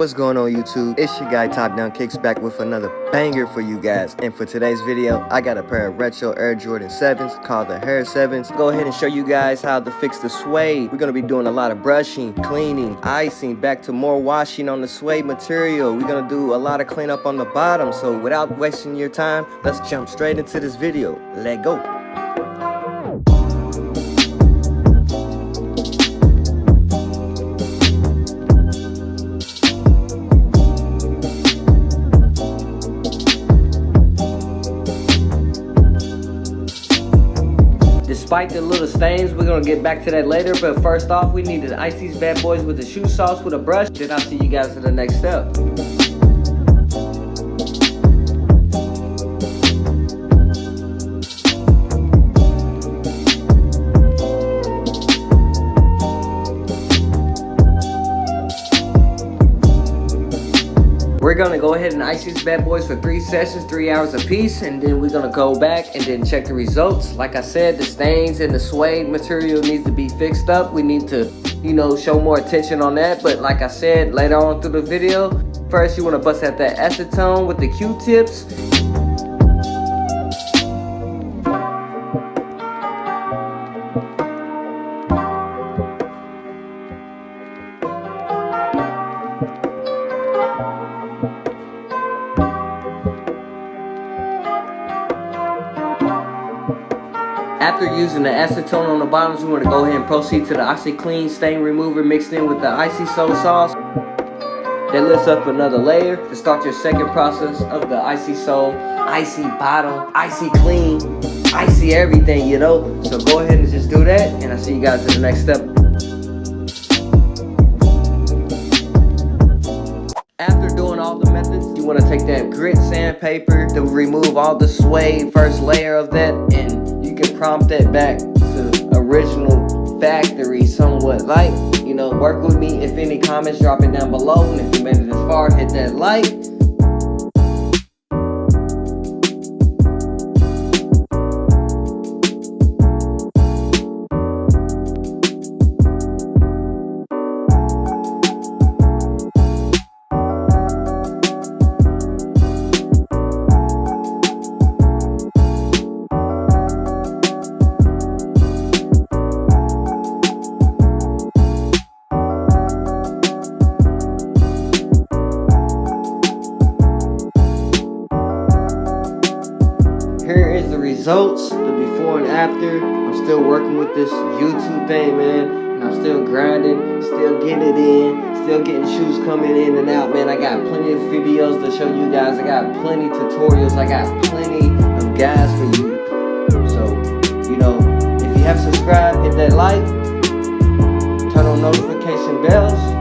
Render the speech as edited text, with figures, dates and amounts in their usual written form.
What's going on YouTube? It's your guy TopDownKickz back with another banger for you guys. And for today's video, I got a pair of Retro Jordan 7s called the HARE 7s. Go ahead and show you guys how to fix the suede. We're going to be doing a lot of brushing, cleaning, icing, back to more washing on the suede material. We're going to do a lot of cleanup on the bottom. So without wasting your time, let's jump straight into this video. Let go. Despite the little stains, we're gonna get back to that later, but first off, we need to ice these bad boys with the shoe sauce with a brush. Then I'll see you guys in the next step. We're gonna go ahead and ice these bad boys for 3 sessions, 3 hours apiece, and then we're gonna go back and then check the results. Like I said, the stains and the suede material needs to be fixed up. We need to, show more attention on that. But like I said, later on through the video, first you wanna bust out that acetone with the Q-tips. After using the acetone on the bottoms, we want to go ahead and proceed to the OxyClean stain remover mixed in with the icy soul sauce. That lifts up another layer to start your second process of the icy soul, icy bottom, icy clean, icy everything, So go ahead and just do that, and I'll see you guys in the next step. After doing all the methods, you want to take that grit sandpaper to remove all the suede, first layer of that, and you can prompt that back to original factory somewhat light. Work with me. If any comments, drop it down below. And if you made it this far, hit that like. Here is the results, the before and after. I'm still working with this YouTube thing, man. And I'm still grinding, still getting it in, still getting shoes coming in and out, man. I got plenty of videos to show you guys. I got plenty of tutorials. I got plenty of guides for you. So, if you have subscribed, hit that like, turn on notification bells.